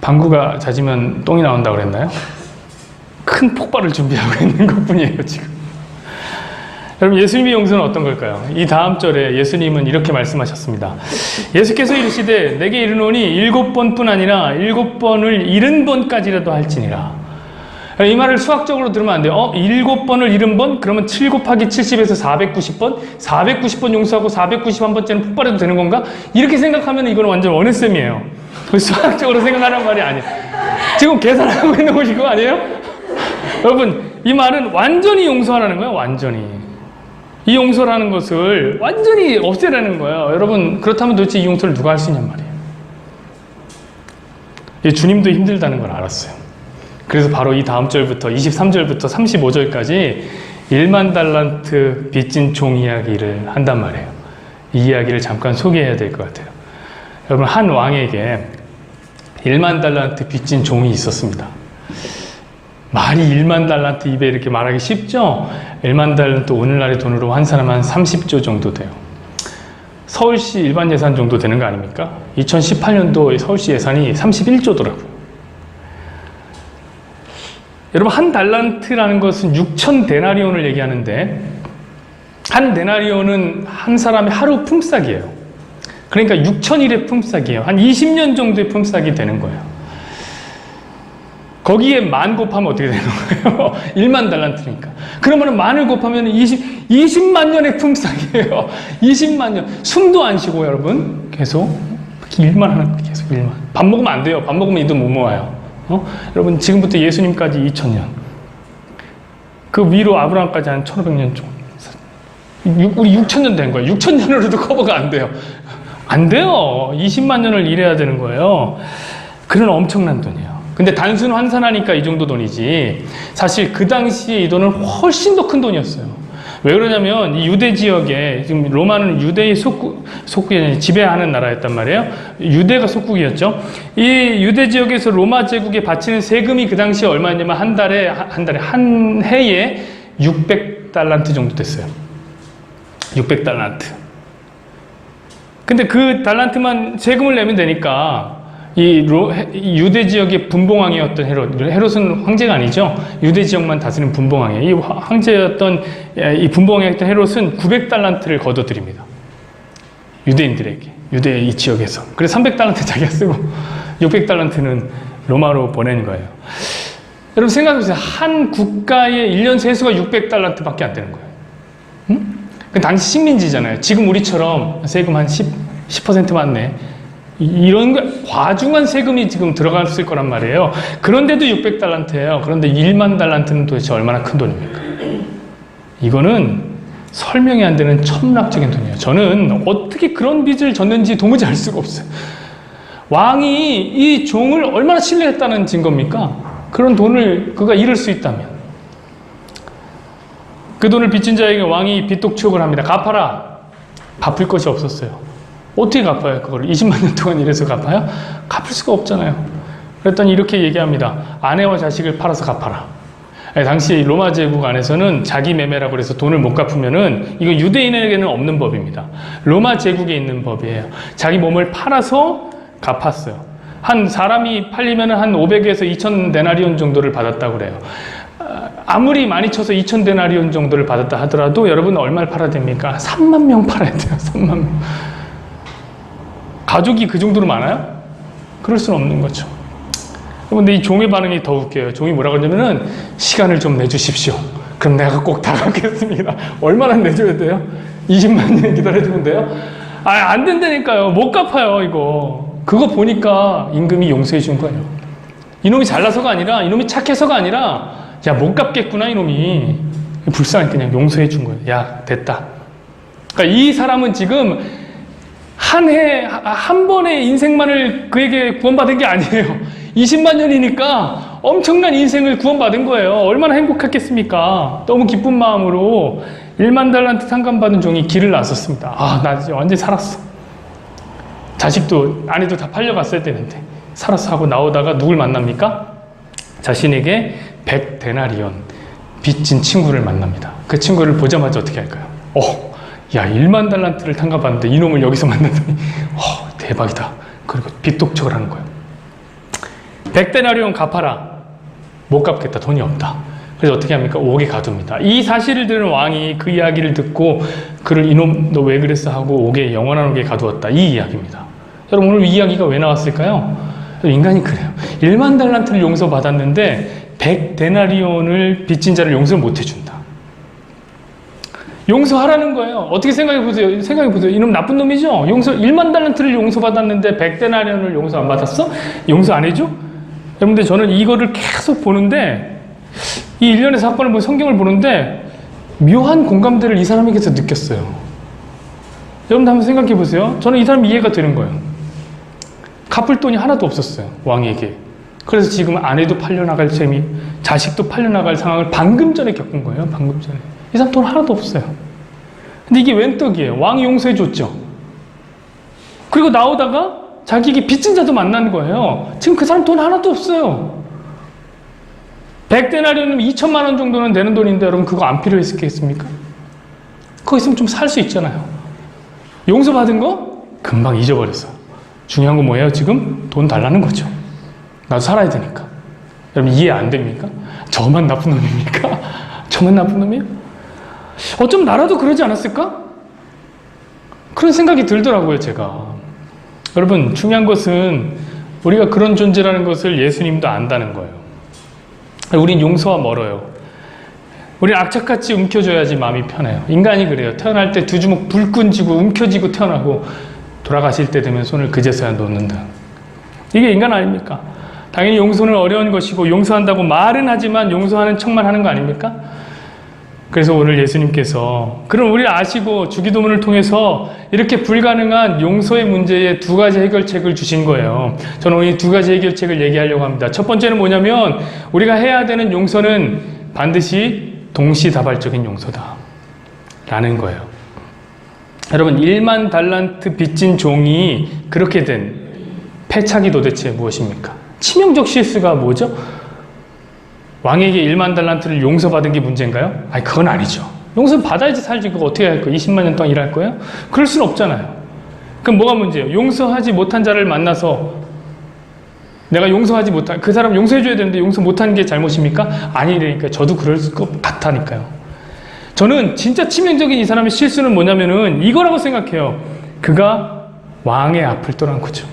방구가 잦으면 똥이 나온다고 그랬나요? 큰 폭발을 준비하고 있는 것뿐이에요 지금. 여러분 예수님의 용서는 어떤 걸까요? 이 다음 절에 예수님은 이렇게 말씀하셨습니다. 예수께서 이르시되 내게 이르노니 7번뿐 아니라 7번을 70번까지라도 할지니라. 이 말을 수학적으로 들으면 안 돼요. 7번을 70번? 그러면 7 곱하기 70에서 490번? 490번 용서하고 491번째는 폭발해도 되는 건가? 이렇게 생각하면 이건 완전 원해쌤이에요. 수학적으로 생각하라는 말이 아니에요. 지금 계산하고 있는 것이 그거 아니에요? 여러분 이 말은 완전히 용서하라는 거예요. 완전히. 이 용서라는 것을 완전히 없애라는 거예요. 여러분, 그렇다면 도대체 이 용서를 누가 할 수 있냔 말이에요. 주님도 힘들다는 걸 알았어요. 그래서 바로 이 다음 절부터 23절부터 35절까지 1만 달란트 빚진 종 이야기를 한단 말이에요. 이 이야기를 잠깐 소개해야 될 것 같아요. 여러분, 한 왕에게 1만 달란트 빚진 종이 있었습니다. 말이 1만 달란트 입에 이렇게 말하기 쉽죠? 1만 달란트 오늘날의 돈으로 환산하면 30조 정도 돼요. 서울시 일반 예산 정도 되는 거 아닙니까? 2018년도 서울시 예산이 31조더라고요. 여러분, 한 달란트라는 것은 6천 데나리온을 얘기하는데, 한 데나리온은 한 사람의 하루 품삯이에요. 그러니까 6천일의 품삯이에요. 한 20년 정도의 품삯이 되는 거예요. 거기에 만 곱하면 어떻게 되는 거예요? 1만 달란트니까. 그러면 만을 곱하면 20만 년의 품삯이에요. 20만 년. 숨도 안 쉬고, 여러분. 계속 1만 하는, 계속 1만. 밥 먹으면 안 돼요. 밥 먹으면 이 돈 못 모아요. 여러분, 지금부터 예수님까지 2000년. 그 위로 아브라함까지 한 1500년 정도. 우리 6000년 된 거예요. 6000년으로도 커버가 안 돼요. 안 돼요. 20만 년을 일해야 되는 거예요. 그런 엄청난 돈이에요. 근데 단순 환산하니까 이 정도 돈이지, 사실 그 당시에 이 돈은 훨씬 더 큰 돈이었어요. 왜 그러냐면 이 유대 지역에, 지금 로마는 유대의 속국이 지배하는 나라였단 말이에요. 유대가 속국이었죠. 이 유대 지역에서 로마 제국에 바치는 세금이 그 당시에 얼마였냐면 한 해에 600달란트 정도 됐어요. 600달란트. 근데 그 달란트만 세금을 내면 되니까 이 유대 지역의 분봉왕이었던 헤롯은 황제가 아니죠. 유대 지역만 다스린 분봉왕이에요. 이 황제였던, 이 분봉왕이었던 헤롯은 900달란트를 거둬들입니다. 유대인들에게, 유대 이 지역에서. 그래서 300달란트 자기가 쓰고 600달란트는 로마로 보낸 거예요. 여러분 생각해보세요. 한 국가의 1년 세수가 600달란트밖에 안 되는 거예요. 응? 그 당시 식민지잖아요. 지금 우리처럼 세금 한 10%만 내. 이런 과중한 세금이 지금 들어갔을 거란 말이에요. 그런데도 600달란트예요. 그런데 1만 달란트는 도대체 얼마나 큰 돈입니까? 이거는 설명이 안 되는 천문학적인 돈이에요. 저는 어떻게 그런 빚을 졌는지 도무지 알 수가 없어요. 왕이 이 종을 얼마나 신뢰했다는 증거입니까? 그런 돈을 그가 잃을 수 있다면. 그 돈을 빚진 자에게 왕이 빚독촉을 합니다. 갚아라. 갚을 것이 없었어요. 어떻게 갚아요? 그거를 20만 년 동안 일해서 갚아요? 갚을 수가 없잖아요. 그랬더니 이렇게 얘기합니다. 아내와 자식을 팔아서 갚아라. 당시 로마 제국 안에서는 자기 매매라고 해서 돈을 못 갚으면은, 이거 유대인에게는 없는 법입니다. 로마 제국에 있는 법이에요. 자기 몸을 팔아서 갚았어요. 한 사람이 팔리면은 한 500에서 2000 데나리온 정도를 받았다고 그래요. 아무리 많이 쳐서 2000 데나리온 정도를 받았다 하더라도 여러분 얼마를 팔아야 됩니까? 3만 명 팔아야 돼요. 3만 명. 가족이 그 정도로 많아요? 그럴 수는 없는 거죠. 근데 이 종의 반응이 더 웃겨요. 종이 뭐라고 하냐면은, 시간을 좀 내주십시오. 그럼 내가 꼭 다 갚겠습니다. 얼마나 내줘야 돼요? 20만 년 기다려주면 돼요? 안 된다니까요. 못 갚아요, 이거. 그거 보니까 임금이 용서해 준 거예요. 이놈이 잘나서가 아니라, 이놈이 착해서가 아니라, 야, 못 갚겠구나, 이놈이. 불쌍하게 그냥 용서해 준 거예요. 야, 됐다. 그러니까 이 사람은 지금 한 번의 인생만을 그에게 구원받은 게 아니에요. 20만 년이니까 엄청난 인생을 구원받은 거예요. 얼마나 행복했겠습니까? 너무 기쁜 마음으로 1만 달란트 상감받은 종이 길을 나섰습니다. 나 이제 완전히 살았어. 자식도, 아내도 다 팔려갔어야 되는데. 살았어 하고 나오다가 누굴 만납니까? 자신에게 100데나리온 빚진 친구를 만납니다. 그 친구를 보자마자 어떻게 할까요? 야, 1만 달란트를 탕감받는데 이놈을 여기서 만나더니 대박이다. 그리고 빚독촉을 하는 거예요. 100데나리온 갚아라. 못 갚겠다. 돈이 없다. 그래서 어떻게 합니까? 옥에 가둡니다. 이 사실을 들은 왕이 그 이야기를 듣고 그를, 이놈 너 왜 그랬어 하고 영원한 옥에 가두었다. 이 이야기입니다. 여러분, 오늘 이 이야기가 왜 나왔을까요? 인간이 그래요. 1만 달란트를 용서받았는데 100데나리온을 빚진 자를 용서를 못 해준다. 용서하라는 거예요. 어떻게 생각해보세요. 생각해보세요. 이놈 나쁜 놈이죠? 1만 달란트를 용서받았는데 100데나리온을 용서 안 받았어? 용서 안 해줘? 여러분들, 저는 이거를 계속 보는데, 이 일련의 사건을 성경을 보는데, 묘한 공감대를 이 사람에게서 느꼈어요. 여러분 한번 생각해 보세요. 저는 이 사람 이해가 되는 거예요. 갚을 돈이 하나도 없었어요, 왕에게. 그래서 지금 아내도 팔려나갈 셈이, 자식도 팔려나갈 상황을 방금 전에 겪은 거예요. 방금 전에. 이 사람 돈 하나도 없어요. 근데 이게 웬 떡이에요? 왕이 용서해 줬죠. 그리고 나오다가 자기에게 빚진 자도 만난 거예요. 지금 그 사람 돈 하나도 없어요. 100데나리온이면 2천만 원 정도는 되는 돈인데 여러분 그거 안 필요했겠습니까? 그거 있으면 좀 살 수 있잖아요. 용서받은 거 금방 잊어버렸어. 중요한 건 뭐예요? 지금 돈 달라는 거죠. 나도 살아야 되니까. 여러분 이해 안 됩니까? 저만 나쁜 놈입니까? 저만 나쁜 놈이에요? 어쩜 나라도 그러지 않았을까? 그런 생각이 들더라고요, 제가. 여러분 중요한 것은 우리가 그런 존재라는 것을 예수님도 안다는 거예요. 우린 용서와 멀어요. 우린 악착같이 움켜줘야지 마음이 편해요. 인간이 그래요. 태어날 때 두 주먹 불끈 쥐고 움켜쥐고 태어나고 돌아가실 때 되면 손을 그제서야 놓는다. 이게 인간 아닙니까? 당연히 용서는 어려운 것이고 용서한다고 말은 하지만 용서하는 척만 하는 거 아닙니까? 그래서 오늘 예수님께서 그럼 우리를 아시고 주기도문을 통해서 이렇게 불가능한 용서의 문제에 두 가지 해결책을 주신 거예요. 저는 오늘 이 두 가지 해결책을 얘기하려고 합니다. 첫 번째는 뭐냐면 우리가 해야 되는 용서는 반드시 동시다발적인 용서다 라는 거예요. 여러분 1만 달란트 빚진 종이 그렇게 된 패착이 도대체 무엇입니까? 치명적 실수가 뭐죠? 왕에게 1만 달란트를 용서받은 게 문제인가요? 아니 그건 아니죠. 용서 받아야지 살지. 그거 어떻게 할 거예요? 20만 년 동안 일할 거예요? 그럴 수는 없잖아요. 그럼 뭐가 문제예요? 용서하지 못한 자를 만나서 내가 용서하지 못한 그 사람 용서해줘야 되는데 용서 못한 게 잘못입니까? 아니라니까. 저도 그럴 것 같다니까요. 저는 진짜 치명적인 이 사람의 실수는 뭐냐면은 이거라고 생각해요. 그가 왕의 앞을 떠난 거죠.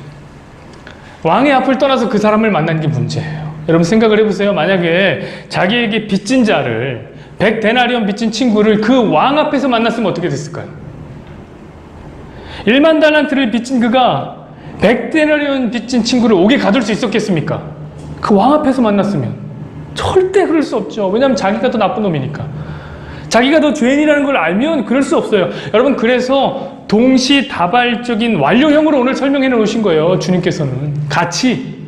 왕의 앞을 떠나서 그 사람을 만난 게 문제예요. 여러분 생각을 해보세요. 만약에 자기에게 빚진 자를 100데나리온 빚진 친구를 그 왕 앞에서 만났으면 어떻게 됐을까요? 1만 달란트를 빚진 그가 100데나리온 빚진 친구를 옥에 가둘 수 있었겠습니까? 그 왕 앞에서 만났으면 절대 그럴 수 없죠. 왜냐하면 자기가 더 나쁜 놈이니까. 자기가 더 죄인이라는 걸 알면 그럴 수 없어요. 여러분 그래서 동시다발적인 완료형으로 오늘 설명해 놓으신 거예요. 주님께서는 같이.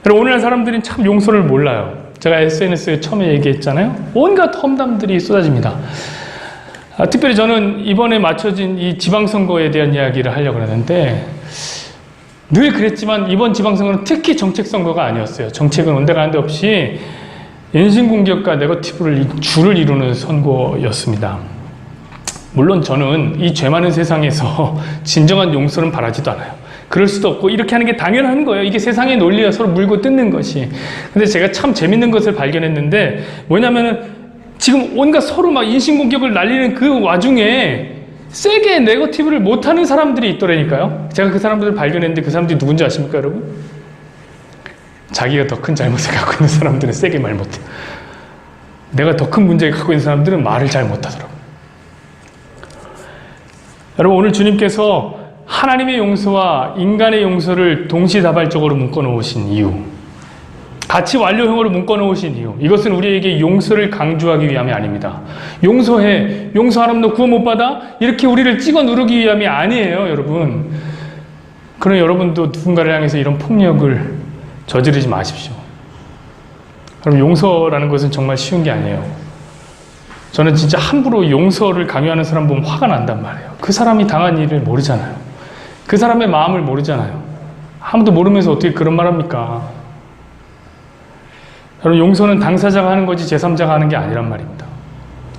여러분 오늘날 사람들은 참 용서를 몰라요. 제가 SNS에 처음에 얘기했잖아요. 온갖 험담들이 쏟아집니다. 특별히 저는 이번에 맞춰진 이 지방선거에 대한 이야기를 하려고 그러는데 늘 그랬지만 이번 지방선거는 특히 정책선거가 아니었어요. 정책은 온데간데 없이 인신공격과 네거티브를 주를 이루는 선거였습니다. 물론 저는 이 죄 많은 세상에서 진정한 용서는 바라지도 않아요. 그럴 수도 없고 이렇게 하는 게 당연한 거예요. 이게 세상의 논리야. 서로 물고 뜯는 것이. 근데 제가 참 재밌는 것을 발견했는데 뭐냐면은 지금 온갖 서로 막 인신공격을 날리는 그 와중에 세게 네거티브를 못하는 사람들이 있더라니까요. 제가 그 사람들을 발견했는데 그 사람들이 누군지 아십니까 여러분? 자기가 더 큰 잘못을 갖고 있는 사람들은 세게 말 못해요. 내가 더 큰 문제를 갖고 있는 사람들은 말을 잘 못하더라고요. 여러분 오늘 주님께서 하나님의 용서와 인간의 용서를 동시다발적으로 묶어놓으신 이유, 같이 완료형으로 묶어놓으신 이유, 이것은 우리에게 용서를 강조하기 위함이 아닙니다. 용서해, 용서 안 하면 너 구원 못 받아? 이렇게 우리를 찍어 누르기 위함이 아니에요, 여러분. 그러나 여러분도 누군가를 향해서 이런 폭력을 저지르지 마십시오. 여러분 용서라는 것은 정말 쉬운 게 아니에요. 저는 진짜 함부로 용서를 강요하는 사람 보면 화가 난단 말이에요. 그 사람이 당한 일을 모르잖아요. 그 사람의 마음을 모르잖아요. 아무도 모르면서 어떻게 그런 말 합니까? 여러분 용서는 당사자가 하는 거지 제3자가 하는 게 아니란 말입니다.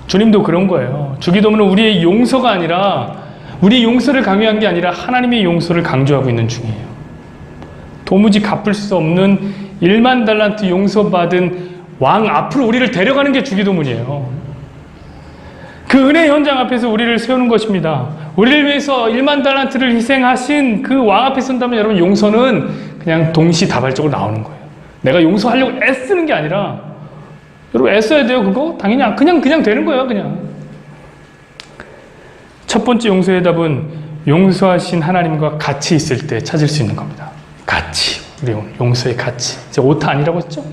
주님도 그런 거예요. 주기도문은 우리의 용서가 아니라 우리의 용서를 강요한 게 아니라 하나님의 용서를 강조하고 있는 중이에요. 도무지 갚을 수 없는 1만 달란트 용서받은 왕 앞으로 우리를 데려가는 게 주기도문이에요. 그 은혜 현장 앞에서 우리를 세우는 것입니다. 우리를 위해서 1만 달란트를 희생하신 그 왕 앞에 선다면 여러분 용서는 그냥 동시다발적으로 나오는 거예요. 내가 용서하려고 애쓰는 게 아니라 여러분 애써야 돼요. 그거 당연히 그냥 되는 거예요. 그냥 첫 번째 용서의 답은 용서하신 하나님과 같이 있을 때 찾을 수 있는 겁니다. 같이. 우리 용서의 가치. 이제 오타 아니라고 했죠?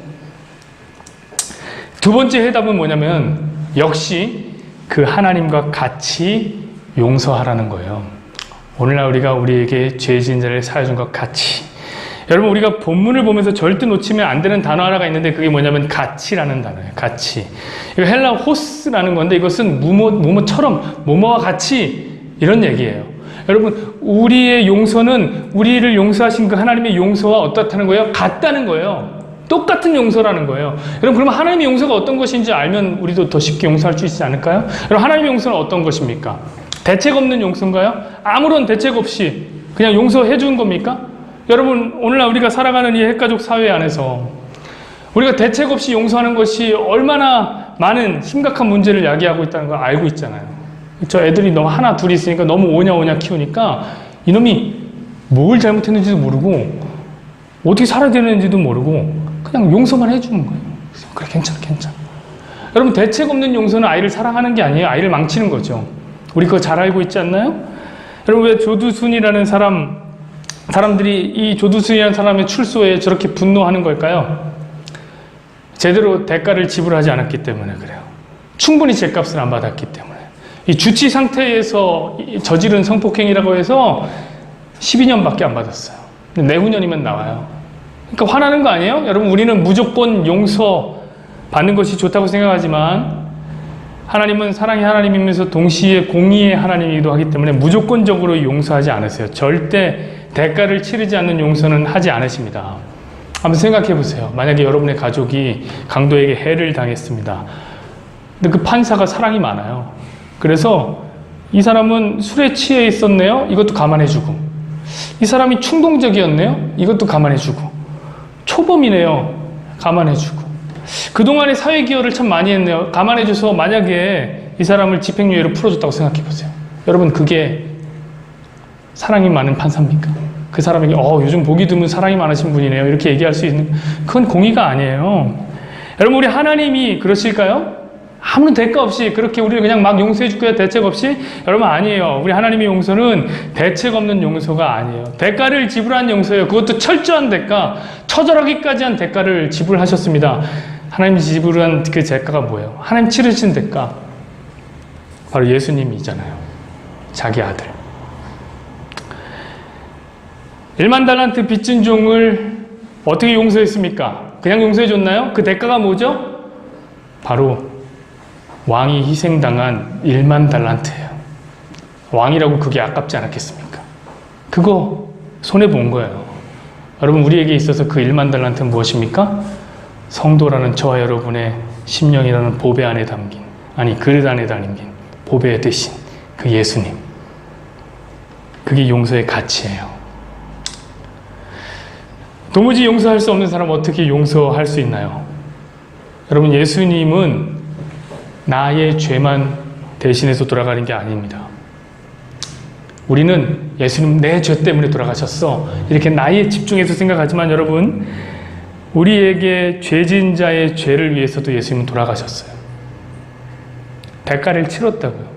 두 번째 해답은 뭐냐면 역시 그 하나님과 같이 용서하라는 거예요. 오늘날 우리가 우리에게 죄 지은 자를 사해준 것 같이. 여러분, 우리가 본문을 보면서 절대 놓치면 안 되는 단어 하나가 있는데 그게 뭐냐면 같이라는 단어예요. 같이. 이거 헬라 호스라는 건데 이것은 뭐뭐처럼, 뭐뭐와 같이 이런 얘기예요. 여러분, 우리의 용서는 우리를 용서하신 그 하나님의 용서와 어떻다는 거예요? 같다는 거예요. 똑같은 용서라는 거예요. 여러분, 그러면 하나님의 용서가 어떤 것인지 알면 우리도 더 쉽게 용서할 수 있지 않을까요? 여러분, 하나님의 용서는 어떤 것입니까? 대책 없는 용서인가요? 아무런 대책 없이 그냥 용서해 준 겁니까? 여러분, 오늘날 우리가 살아가는 이 핵가족 사회 안에서 우리가 대책 없이 용서하는 것이 얼마나 많은 심각한 문제를 야기하고 있다는 걸 알고 있잖아요. 저 애들이 너무 하나 둘이 있으니까 너무 오냐 키우니까 이놈이 뭘 잘못했는지도 모르고 어떻게 살아야 되는지도 모르고 그냥 용서만 해주는 거예요. 그래, 괜찮아. 여러분, 대책 없는 용서는 아이를 사랑하는 게 아니에요. 아이를 망치는 거죠. 우리 그거 잘 알고 있지 않나요? 여러분, 왜 조두순이라는 사람들이 이 조두순이라는 사람의 출소에 저렇게 분노하는 걸까요? 제대로 대가를 지불하지 않았기 때문에 그래요. 충분히 죗값을 안 받았기 때문에. 이 주치 상태에서 저지른 성폭행이라고 해서 12년밖에 안 받았어요. 내후년이면 나와요. 그러니까 화나는 거 아니에요? 여러분, 우리는 무조건 용서 받는 것이 좋다고 생각하지만 하나님은 사랑의 하나님이면서 동시에 공의의 하나님이기도 하기 때문에 무조건적으로 용서하지 않으세요. 절대 대가를 치르지 않는 용서는 하지 않으십니다. 한번 생각해 보세요. 만약에 여러분의 가족이 강도에게 해를 당했습니다. 근데 그 판사가 사랑이 많아요. 그래서 이 사람은 술에 취해 있었네요. 이것도 감안해주고, 이 사람이 충동적이었네요. 이것도 감안해주고, 초범이네요. 감안해주고, 그동안의 사회 기여를 참 많이 했네요. 감안해줘서 만약에 이 사람을 집행유예로 풀어줬다고 생각해 보세요. 여러분, 그게 사랑이 많은 판사입니까? 그 사람에게 요즘 보기 드문 사랑이 많으신 분이네요. 이렇게 얘기할 수 있는, 그건 공의가 아니에요. 여러분, 우리 하나님이 그러실까요? 아무런 대가 없이 그렇게 우리를 그냥 막 용서해 줄 거야, 대책 없이? 여러분, 아니에요. 우리 하나님의 용서는 대책 없는 용서가 아니에요. 대가를 지불한 용서예요. 그것도 철저한 대가, 처절하기까지 한 대가를 지불하셨습니다. 하나님이 지불한 그 대가가 뭐예요? 하나님 치르신 대가, 바로 예수님이잖아요. 자기 아들. 1만 달란트 빚진 종을 어떻게 용서했습니까? 그냥 용서해줬나요? 그 대가가 뭐죠? 바로 왕이 희생당한 1만 달란트예요. 왕이라고 그게 아깝지 않았겠습니까? 그거 손해본 거예요. 여러분, 우리에게 있어서 그 1만 달란트는 무엇입니까? 성도라는 저와 여러분의 심령이라는 보배 안에 담긴, 그릇 안에 담긴 보배의 대신 그 예수님. 그게 용서의 가치예요. 도무지 용서할 수 없는 사람 어떻게 용서할 수 있나요? 여러분, 예수님은 나의 죄만 대신해서 돌아가는 게 아닙니다. 우리는 예수님 내 죄 때문에 돌아가셨어, 이렇게 나에 집중해서 생각하지만 여러분, 우리에게 죄진 자의 죄를 위해서도 예수님은 돌아가셨어요. 대가를 치렀다고요.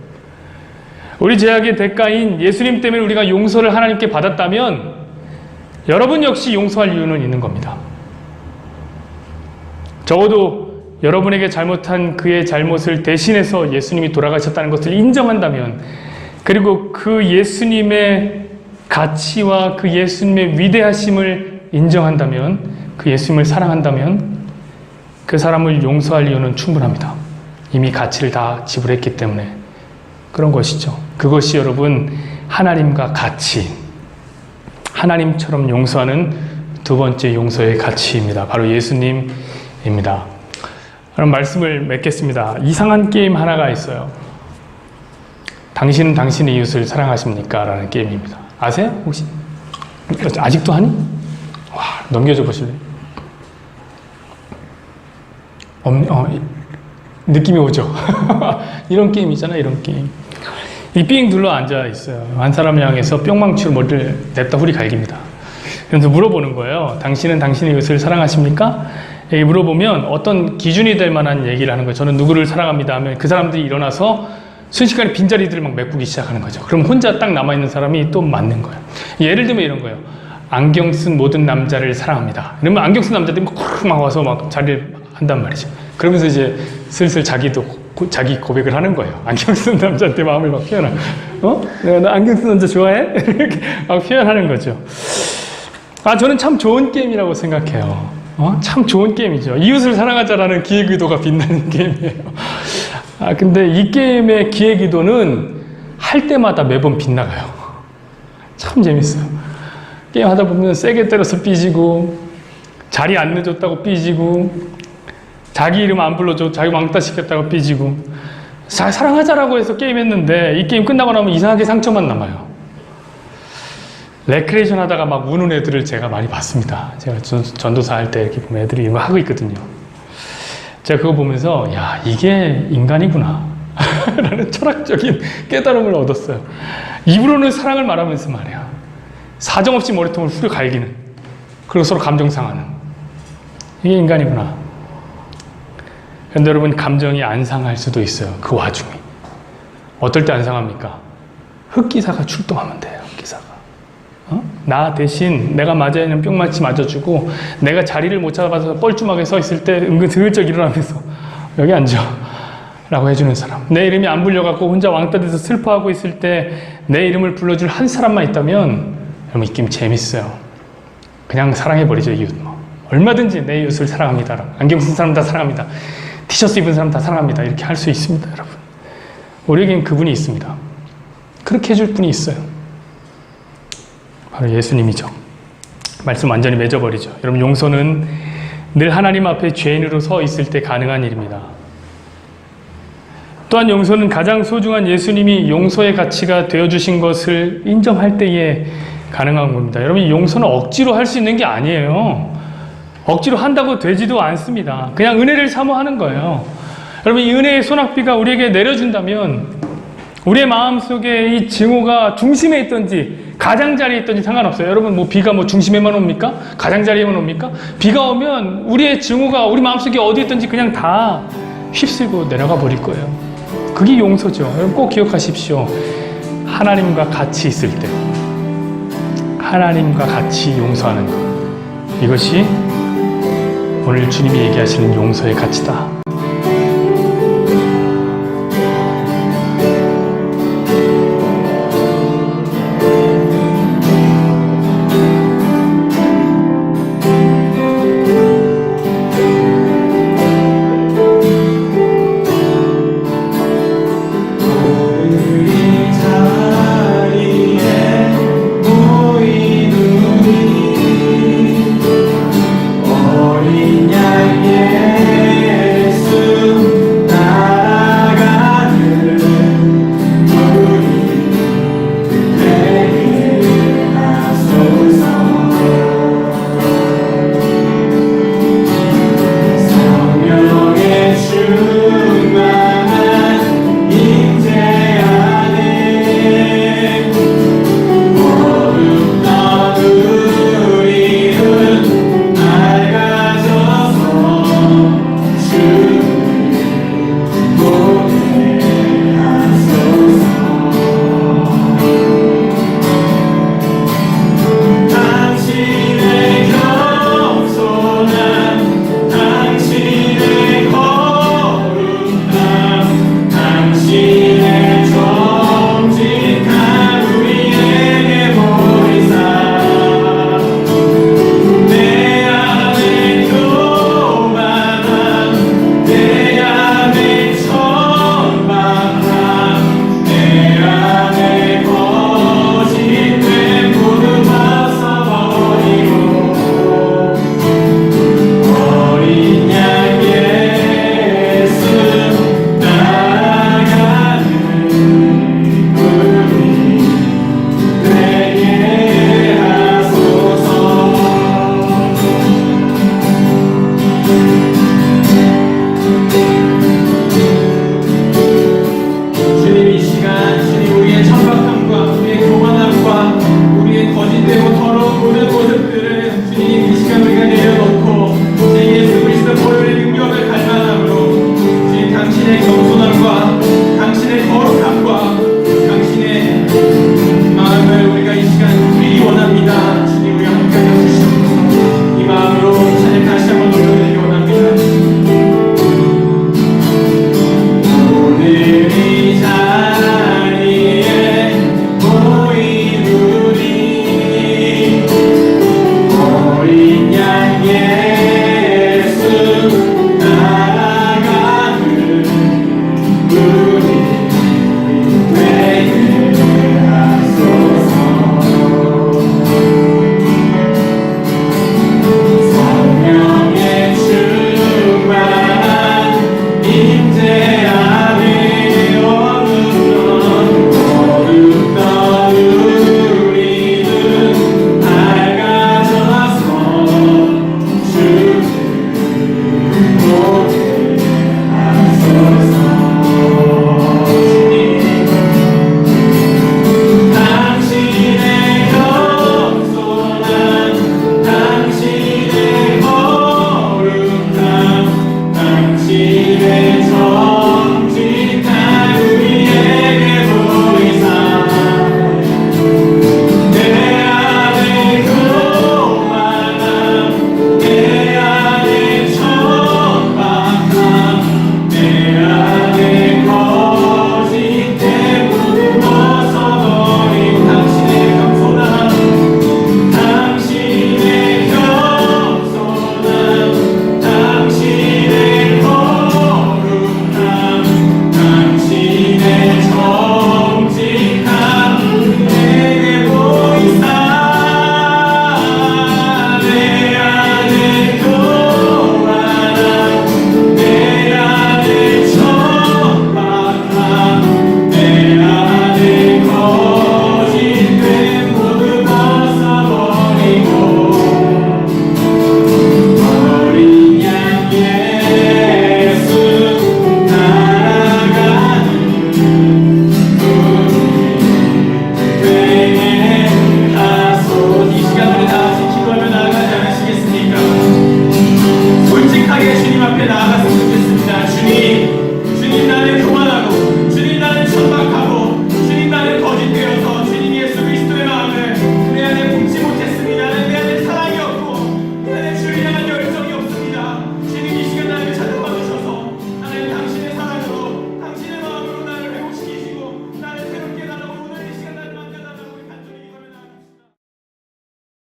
우리 죄악의 대가인 예수님 때문에 우리가 용서를 하나님께 받았다면 여러분 역시 용서할 이유는 있는 겁니다. 적어도 여러분에게 잘못한 그의 잘못을 대신해서 예수님이 돌아가셨다는 것을 인정한다면, 그리고 그 예수님의 가치와 그 예수님의 위대하심을 인정한다면, 그 예수님을 사랑한다면 그 사람을 용서할 이유는 충분합니다. 이미 가치를 다 지불했기 때문에 그런 것이죠. 그것이 여러분, 하나님과 같이, 하나님처럼 용서하는 두 번째 용서의 가치입니다. 바로 예수님입니다. 그럼 말씀을 맺겠습니다. 이상한 게임 하나가 있어요. 당신은 당신의 이웃을 사랑하십니까? 라는 게임입니다. 아세요? 혹시? 아직도 하니? 와, 넘겨줘 보실래요? 느낌이 오죠? 이런 게임 있잖아요, 이런 게임. 이 삥 둘러 앉아 있어요. 한 사람을 향해서 뿅망치로 머리를 냅다 후리 갈깁니다. 그래서 물어보는 거예요. 당신은 당신의 이웃을 사랑하십니까? 이렇게 물어보면 어떤 기준이 될 만한 얘기를 하는 거예요. 저는 누구를 사랑합니다 하면 그 사람들이 일어나서 순식간에 빈자리들을 막 메꾸기 시작하는 거죠. 그럼 혼자 딱 남아있는 사람이 또 맞는 거예요. 예를 들면 이런 거예요. 안경 쓴 모든 남자를 사랑합니다. 그러면 안경 쓴 남자들이 막 와서 막 자리를 한단 말이죠. 그러면서 이제 슬슬 자기도 자기 고백을 하는 거예요. 안경 쓴 남자한테 마음을 막 표현하는. 내가 너 안경 쓴 남자 좋아해? 이렇게 막 표현하는 거죠. 저는 참 좋은 게임이라고 생각해요. 참 좋은 게임이죠. 이웃을 사랑하자라는 기획 의도가 빛나는 게임이에요. 근데 이 게임의 기획 의도는 할 때마다 매번 빗나가요. 참 재밌어요. 게임 하다 보면 세게 때려서 삐지고, 자리 안 내줬다고 삐지고, 자기 이름 안 불러줘, 자기 왕따 시켰다고 삐지고, 사랑하자라고 해서 게임했는데 이 게임 끝나고 나면 이상하게 상처만 남아요. 레크레이션 하다가 막 우는 애들을 제가 많이 봤습니다. 제가 전도사 할 때 이렇게 보면 애들이 이거 하고 있거든요. 제가 그거 보면서 야, 이게 인간이구나 라는 철학적인 깨달음을 얻었어요. 입으로는 사랑을 말하면서 말이야, 사정없이 머리통을 후려 갈기는, 그리고 서로 감정 상하는, 이게 인간이구나. 그런데 여러분, 감정이 안 상할 수도 있어요. 그 와중에 어떨 때 안 상합니까? 흑기사가 출동하면 돼요. 흑기사가 나 대신 내가 맞아야 하는 뿅마치 맞아주고, 내가 자리를 못 잡아서 뻘쭘하게 서 있을 때 은근 슬쩍 일어나면서 여기 앉아 라고 해주는 사람, 내 이름이 안 불려갖고 혼자 왕따 돼서 슬퍼하고 있을 때 내 이름을 불러줄 한 사람만 있다면 여러분, 이 게임 재밌어요. 그냥 사랑해버리죠. 이웃 얼마든지 내 이웃을 사랑합니다, 안경 쓴 사람 다 사랑합니다, 티셔츠 입은 사람 다 사랑합니다, 이렇게 할 수 있습니다. 여러분, 우리에겐 그분이 있습니다. 그렇게 해줄 분이 있어요. 바로 예수님이죠. 말씀 완전히 맺어버리죠. 여러분, 용서는 늘 하나님 앞에 죄인으로 서 있을 때 가능한 일입니다. 또한 용서는 가장 소중한 예수님이 용서의 가치가 되어주신 것을 인정할 때에 가능한 겁니다. 여러분, 용서는 억지로 할 수 있는 게 아니에요. 억지로 한다고 되지도 않습니다. 그냥 은혜를 사모하는 거예요. 여러분, 이 은혜의 소낙비가 우리에게 내려준다면 우리의 마음속에 이 증오가 중심에 있든지 가장자리에 있든지 상관없어요. 여러분, 뭐 비가 뭐 중심에만 옵니까? 가장자리에만 옵니까? 비가 오면 우리의 증오가 우리 마음속에 어디 있든지 그냥 다 휩쓸고 내려가 버릴 거예요. 그게 용서죠. 여러분, 꼭 기억하십시오. 하나님과 같이 있을 때, 하나님과 같이 용서하는 것, 이것이 오늘 주님이 얘기하시는 용서의 가치다.